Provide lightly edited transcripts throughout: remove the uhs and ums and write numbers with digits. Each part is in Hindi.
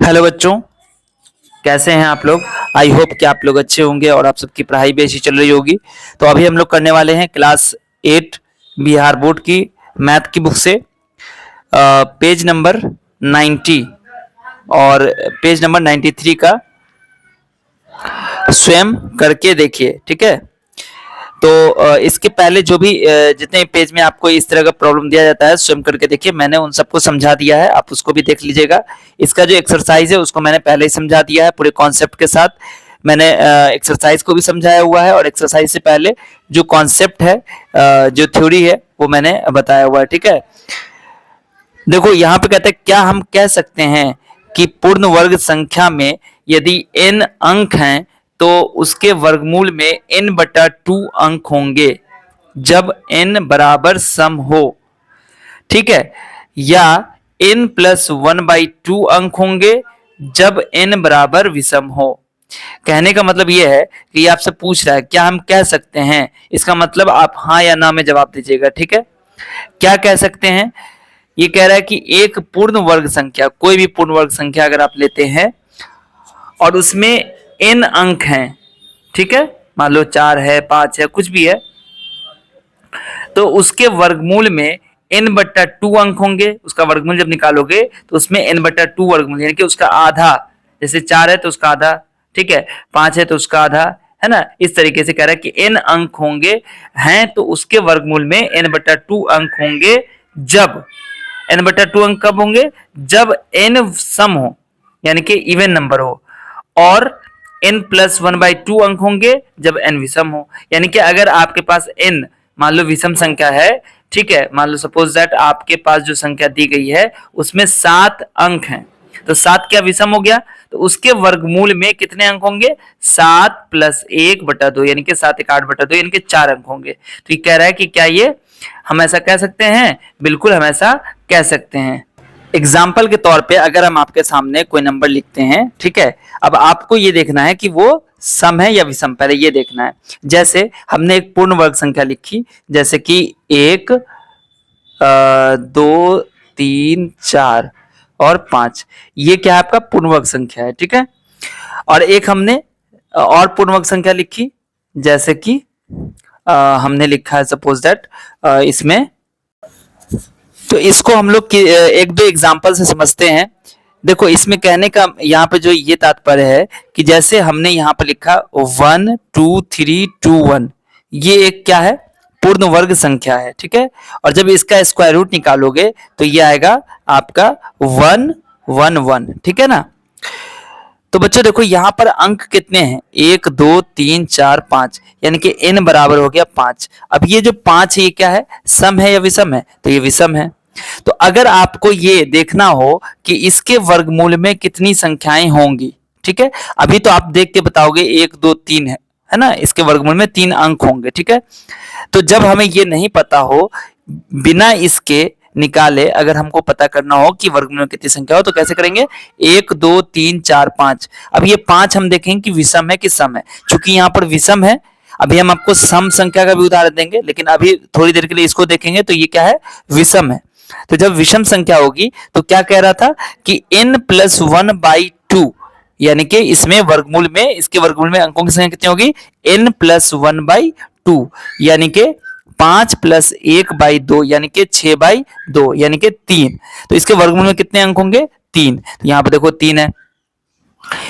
हेलो बच्चों, कैसे हैं आप लोग। आई होप कि आप लोग अच्छे होंगे और आप सबकी पढ़ाई भी अच्छी चल रही होगी। तो अभी हम लोग करने वाले हैं क्लास 8 बिहार बोर्ड की मैथ की बुक से पेज नंबर 90 और पेज नंबर 93 का स्वयं करके देखिए। ठीक है, तो इसके पहले जो भी जितने पेज में आपको इस तरह का प्रॉब्लम दिया जाता है स्वयं करके देखिए, मैंने उन सबको समझा दिया है, आप उसको भी देख लीजिएगा। इसका जो एक्सरसाइज है उसको मैंने पहले ही समझा दिया है पूरे कॉन्सेप्ट के साथ। मैंने एक्सरसाइज को भी समझाया हुआ है और एक्सरसाइज से पहले जो कॉन्सेप्ट है, जो थ्योरी है, वो मैंने बताया हुआ है। ठीक है, देखो यहाँ पे कहते हैं क्या हम कह सकते हैं कि पूर्ण वर्ग संख्या में यदि n अंक हैं तो उसके वर्गमूल में n/2 अंक होंगे जब n बराबर सम हो। ठीक है, या n+1/2 अंक होंगे जब n बराबर विषम हो। कहने का मतलब यह है कि ये आपसे पूछ रहा है क्या हम कह सकते हैं, इसका मतलब आप हाँ या ना में जवाब दीजिएगा। ठीक है, क्या कह सकते हैं, ये कह रहा है कि एक पूर्ण वर्ग संख्या, कोई भी पूर्ण वर्ग संख्या अगर आप लेते हैं और उसमें n अंक हैं, ठीक है, मान लो 4 है, 5 है, कुछ भी है, तो उसके वर्गमूल में n/2 अंक होंगे। उसका वर्गमूल जब निकालोगे तो उसमें n/2 वर्गमूल यानी कि उसका आधा, जैसे 4 है तो उसका आधा, ठीक है, 5 है तो उसका आधा, है ना। इस तरीके से कह रहा है कि n अंक होंगे हैं तो उसके वर्गमूल में n/2 अंक होंगे जब n/2 अंक कब होंगे, जब n सम हो यानी कि इवन नंबर हो, और n+1/2 अंक होंगे जब n विषम हो। यानी कि अगर आपके पास n मान लो विषम संख्या है, ठीक है, मान लो सपोज दैट आपके पास जो संख्या दी गई है उसमें 7 अंक हैं, तो 7 क्या विषम हो गया, तो उसके वर्गमूल में कितने अंक होंगे, 7 + 1/2 यानी कि 7 × 8/2 यानी कि 4 अंक होंगे। तो ये कह रहा है कि क्या ये हम ऐसा कह सकते हैं, बिल्कुल हम ऐसा कह सकते हैं। एग्जाम्पल के तौर पे अगर हम आपके सामने कोई नंबर लिखते हैं, ठीक है, अब आपको ये देखना है कि वो सम है या विषम, पहले ये देखना है। जैसे हमने एक पूर्ण वर्ग संख्या लिखी, जैसे कि 1 2 3 4 और 5, ये क्या है आपका पूर्ण वर्ग संख्या है। ठीक है, और एक हमने और पूर्ण वर्ग संख्या लिखी, जैसे कि हमने लिखा है सपोज दैट इसमें, तो इसको हम लोग एक दो एग्जांपल से समझते हैं। देखो इसमें कहने का यहाँ पे जो ये तात्पर्य है कि जैसे हमने यहाँ पे लिखा 1 2 3 2 1, ये एक क्या है, पूर्ण वर्ग संख्या है। ठीक है, और जब इसका स्क्वायर रूट निकालोगे तो ये आएगा आपका 1 1 1। ठीक है ना, तो बच्चों देखो यहाँ पर अंक कितने हैं, 1 2 3 4 5, यानी कि n बराबर हो गया 5। अब ये जो 5 है ये क्या है, सम है या विषम है, तो ये विषम है। तो अगर आपको ये देखना हो कि इसके वर्गमूल में कितनी संख्याएं होंगी, ठीक है, अभी तो आप देख के बताओगे 1 2 3 है ना, इसके वर्गमूल में 3 अंक होंगे। ठीक है, तो जब हमें ये नहीं पता हो, बिना इसके निकाले अगर हमको पता करना हो कि वर्गमूल में कितनी संख्या हो, तो कैसे करेंगे, 1 2 3 4 5। अब ये 5 हम देखेंगे कि विषम है कि सम है, क्योंकि यहाँ पर विषम है। अभी हम आपको सम संख्या का भी उदाहरण देंगे, लेकिन अभी थोड़ी देर के लिए इसको देखेंगे, तो ये क्या है, विषम है। तो जब विषम संख्या होगी तो क्या कह रहा था कि n+1/2, यानी कि इसमें वर्गमूल में, इसके वर्गमूल में अंकों की संख्या कितनी होगी, n+1/2, यानी कि 5 + 1/2 यानी कि 6/2 यानी कि 3। तो इसके वर्गमूल में कितने अंक होंगे, 3। तो यहाँ पे देखो 3 है।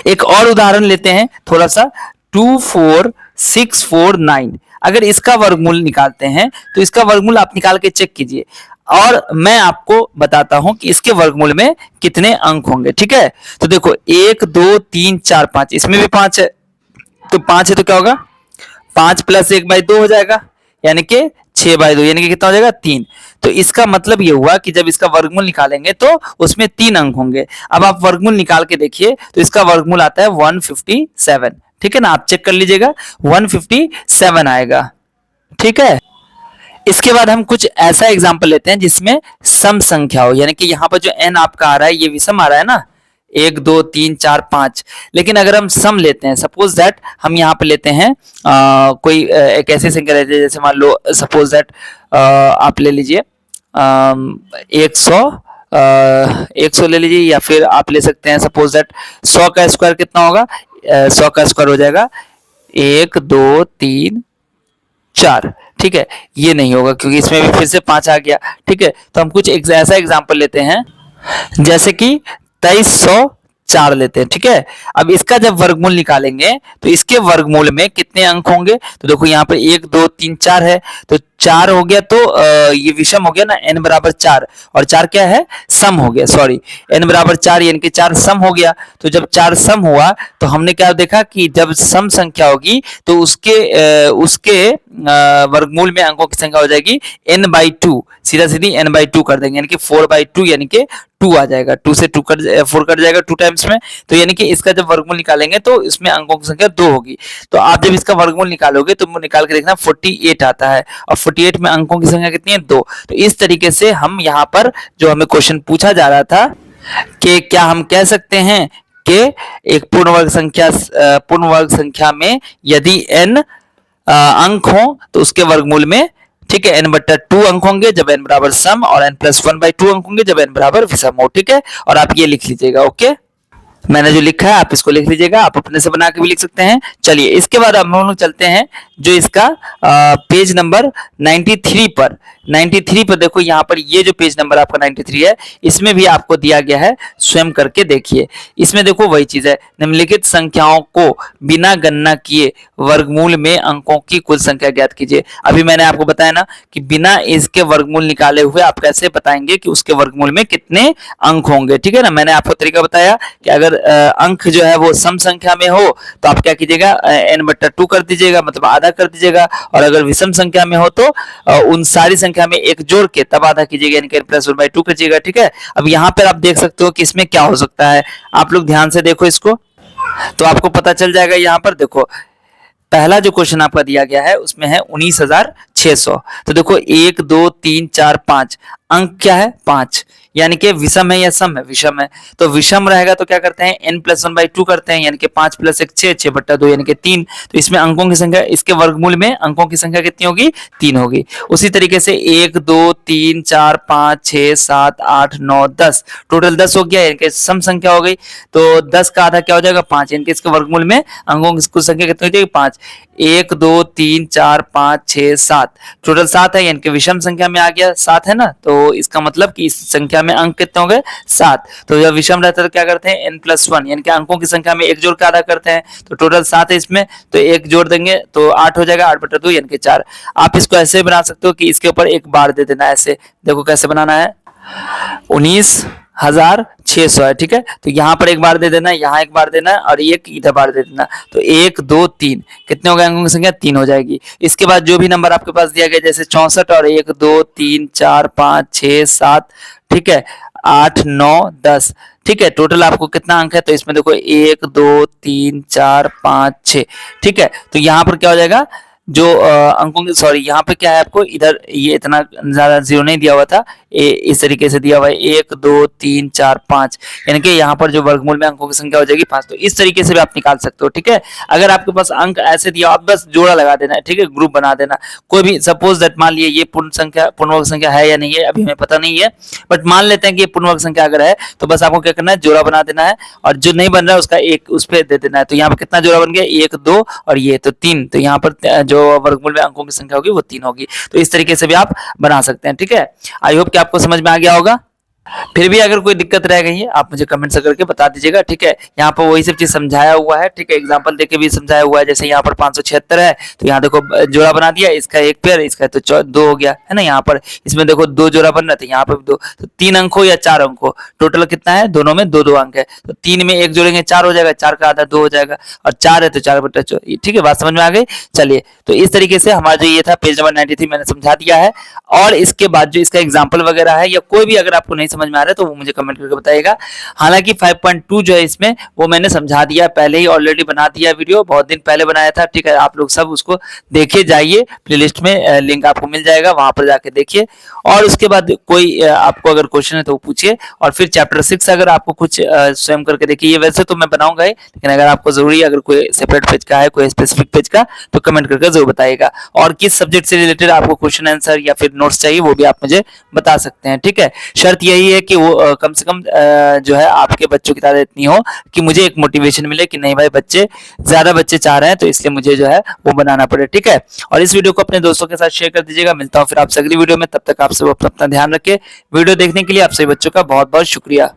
एक और उदाहरण लेते हैं थोड़ा सा, 2 4 6 4 9, अगर इसका वर्गमूल निकालते हैं तो इसका वर्गमूल आप निकाल के चेक कीजिए और मैं आपको बताता हूं कि इसके वर्गमूल में कितने अंक होंगे। ठीक है, तो देखो 1 2 3 4 5, इसमें भी 5 है, तो 5 है तो क्या होगा, 5 + 1/2 हो जाएगा, यानी कि 6/2 यानी कि कितना हो जाएगा, 3। तो इसका मतलब ये हुआ कि जब इसका वर्गमूल निकालेंगे तो उसमें 3 अंक होंगे। अब आप वर्गमूल निकाल के देखिए तो इसका वर्गमूल आता है 157। ठीक है ना, आप चेक कर लीजिएगा, 157 आएगा। ठीक है, इसके बाद हम कुछ ऐसा एग्जाम्पल लेते हैं जिसमें सम संख्या हो, यानी कि यहाँ पर जो n आपका आ रहा है ये विषम आ रहा है ना, 1 2 3 4 5, लेकिन अगर हम सम लेते हैं, सपोज दैट हम यहाँ पे लेते हैं कोई एक ऐसी संख्या लेते हैं, जैसे मान लो सपोज दैट आप ले लीजिए 100 100 ले लीजिए, या फिर आप ले सकते हैं सपोज दैट 100 का स्क्वायर कितना होगा, 100 का स्क्वायर हो जाएगा 1 2 3 4। ठीक है, ये नहीं होगा क्योंकि इसमें भी फिर से 5 आ गया। ठीक है, तो हम कुछ ऐसा एग्जाम्पल लेते हैं जैसे कि 2304 लेते हैं। ठीक है, अब इसका जब वर्गमूल निकालेंगे तो इसके वर्गमूल में कितने अंक होंगे, तो देखो यहाँ पे 1 2 3 4 है, तो 4 हो गया तो ये विषम हो गया ना, n बराबर 4, और 4 क्या है, सम हो गया, सॉरी n बराबर 4 यानी कि 4 सम हो गया। तो जब 4 सम हुआ तो हमने क्या देखा कि जब सम संख्या होगी तो उसके वर्गमूल में अंकों की संख्या हो जाएगी n/2, सीधा सीधी n/2 कर देंगे, यानी कि 4/2, यानी कि 2 आ जाएगा, 2 से 4 कट जाएगा 2 टाइम्स में, तो यानी कि इसका जब वर्गमूल निकालेंगे तो इसमें अंकों की संख्या 2 होगी। तो आप जब इसका वर्गमूल निकालोगे तो निकाल के देखना 48 आता है, और 48 में अंकों की संख्या कितनी है, 2। तो इस तरीके से हम यहाँ पर जो हमें क्वेश्चन पूछा जा रहा था कि क्या हम कह सकते हैं कि एक पूर्ण वर्ग संख्या में यदि n अंक हो तो उसके वर्गमूल में, ठीक है, n/2 अंक होंगे जब n बराबर सम, और n+1/2 अंक होंगे जब n बराबर विषम हो। ठीक है, और आप ये लिख लीजिएगा। ओके, मैंने जो लिखा है आप इसको लिख लीजिएगा, आप अपने से बना के भी लिख सकते हैं। चलिए, इसके बाद हम लोग चलते हैं जो इसका पेज नंबर 93 पर देखो, यहाँ पर ये जो पेज नंबर आपका 93 है, इसमें भी आपको दिया गया है, स्वयं करके देखिए। इसमें देखो वही चीज है, निम्नलिखित संख्याओं को बिना गणना किए वर्गमूल में अंकों की कुल संख्या ज्ञात कीजिए। अभी मैंने आपको बताया ना कि बिना इसके वर्गमूल निकाले हुए आप कैसे बताएंगे कि उसके वर्गमूल में कितने अंक होंगे। ठीक है ना, मैंने आपको तरीका बताया कि अगर अंक जो है वो सम संख्या में हो तो आप क्या कीजिएगा, n/2 कर दीजिएगा, मतलब आधा कर दीजिएगा, और अगर विषम संख्या में हो तो उन सारी संख्या में एक जोड़ के तब आधा कीजिएगा, यानी कि n+1/2 कीजिएगा। ठीक है, अब यहाँ पर आप देख सकते हो कि इसमें क्या हो सकता है, आप लोग ध्यान से देखो इसको तो आपको पता चल जाएगा। यहाँ पर देखो, पहला जो क्वेश्चन आपका दिया गया है उसमें है 19,600, तो देखो 1 2 3 4 5, अंक क्या है, 5, यानी कि विषम है या सम है, विषम है। तो विषम रहेगा तो क्या करते हैं, n+1/2 करते हैं, यानी कि 5 + 1 6, 6/2 यानी कि 3। तो इसमें अंकों की संख्या, इसके वर्गमूल में अंकों की संख्या कितनी होगी, 3 होगी। उसी तरीके से 1 2 3 4 5 6 7 8 9 10, टोटल 10 हो गया, यानी कि सम संख्या हो गई। तो 10 का आधा क्या हो जाएगा, 5, यानी कि इसके वर्गमूल में अंकों की कुल संख्या कितनी हो जाएगी, 5। 1 2 3 4 5 6 7, टोटल 7 है, यानी कि विषम संख्या में आ गया, 7 है ना, तो इसका मतलब कि इस संख्या में अंक कितने हो गए, 7। तो जब विषम रहता है तो क्या करते हैं, n+1, यानी कि अंकों की संख्या में एक जोड़ के आधा करते हैं, तो टोटल 7 है इसमें, तो एक जोड़ देंगे तो 8 हो जाएगा, 8/2 यानी कि 4। आप इसको ऐसे बना सकते हो कि इसके ऊपर एक बार दे देना, ऐसे देखो कैसे बनाना है, 19,600 है। ठीक है, तो यहाँ पर एक बार दे देना, यहाँ एक बार देना, और एक इधर बार दे देना, तो 1 2 3 कितने हो गए, अंकों की संख्या 3 हो जाएगी। इसके बाद जो भी नंबर आपके पास दिया गया, जैसे 64 और 1 2 3 4 5 6 7, ठीक है, 8 9 10, ठीक है, टोटल आपको कितना अंक है, तो इसमें देखो 1 2 3 4 5 6, ठीक है। तो यहाँ पर क्या हो जाएगा, जो अंकों की, सॉरी यहाँ पे क्या है, आपको इधर ये इतना ज्यादा जीरो नहीं दिया हुआ था, इस तरीके से दिया हुआ है 1 2 3 4 5, यानी कि यहाँ पर जो वर्गमूल में अंकों की संख्या हो जाएगी 5। तो इस तरीके से भी आप निकाल सकते हो। ठीक है, अगर आपके पास अंक ऐसे दिया, आप बस जोड़ा लगा देना है, ठीक है, ग्रुप बना देना। कोई भी सपोज दैट मान लिए ये पूर्ण वर्ग संख्या है या नहीं है, अभी हमें पता नहीं है, बट मान लेते हैं कि ये पूर्ण वर्ग संख्या अगर है तो बस आपको क्या करना है, जोड़ा बना देना है, और जो नहीं बन रहा है उसका एक उस पर दे देना है। तो यहाँ पर कितना जोड़ा बन गया, 1 2 और ये तो 3, तो यहाँ पर जो वर्गमूल में अंकों की संख्या होगी वो 3 होगी। तो इस तरीके से भी आप बना सकते हैं। ठीक है, आई होप कि आपको समझ में आ गया होगा। फिर भी अगर कोई दिक्कत रह गई है आप मुझे कमेंट से करके बता दीजिएगा। ठीक है, यहाँ पर वही सब चीज समझाया हुआ है। ठीक है, एग्जांपल देके भी समझाया हुआ है। जैसे यहाँ पर 576 है, तो यहाँ देखो जोड़ा बना दिया, इसका एक पेयर, इसका तो 2 हो गया है ना। यहाँ पर इसमें देखो 2 जोड़ा बन रहा था, यहाँ पर 2, तो 3 अंक हो या 4 अंक हो, टोटल कितना है, दोनों में 2 2 अंक है। तो 3 में 1 जोड़ेंगे 4 हो जाएगा, 4 का आधा 2 हो जाएगा, और 4 है तो 4/4। ठीक है, बात समझ में आ गई। चलिए, तो इस तरीके से हमारा जो ये था पेज नंबर 93 मैंने समझा दिया है। और इसके बाद जो इसका एग्जाम्पल वगैरह है, या कोई भी अगर आपको नहीं समझ में आ रहा है तो वो मुझे कमेंट करके बताइएगा। हालांकि 5.2 जो है इसमें वो मैंने समझा दिया, पहले ही ऑलरेडी बना दिया वीडियो, बहुत दिन पहले बनाया था। ठीक है, आप लोग सब उसको देखे जाइए, प्लेलिस्ट में लिंक आपको मिल जाएगा, वहां पर जाके देखिए। और उसके बाद कोई आपको अगर क्वेश्चन है तो वो पूछिए। और फिर चैप्टर 6 अगर आपको कुछ स्वयं करके देखिए, ये वैसे तो मैं बनाऊंगा ही, लेकिन अगर आपको जरूरी अगर कोई सेपरेट पेज का है, कोई स्पेसिफिक पेज का, तो कमेंट करके जरूर बताइएगा। और किस सब्जेक्ट से रिलेटेड आपको क्वेश्चन आंसर या फिर नोट्स चाहिए वो भी आप मुझे बता सकते हैं। ठीक है, शर्त यही यही है कि वो कम से कम जो है आपके बच्चों की तादाद इतनी हो कि मुझे एक मोटिवेशन मिले कि नहीं भाई बच्चे ज्यादा बच्चे चाह रहे हैं तो इसलिए मुझे जो है वो बनाना पड़े, ठीक है। और इस वीडियो को अपने दोस्तों के साथ शेयर कर दीजिएगा। मिलता हूँ फिर आपसे अगली वीडियो में, तब तक आप सब अपना ध्यान रखें। वीडियो देखने के लिए आप सभी बच्चों का बहुत बहुत शुक्रिया।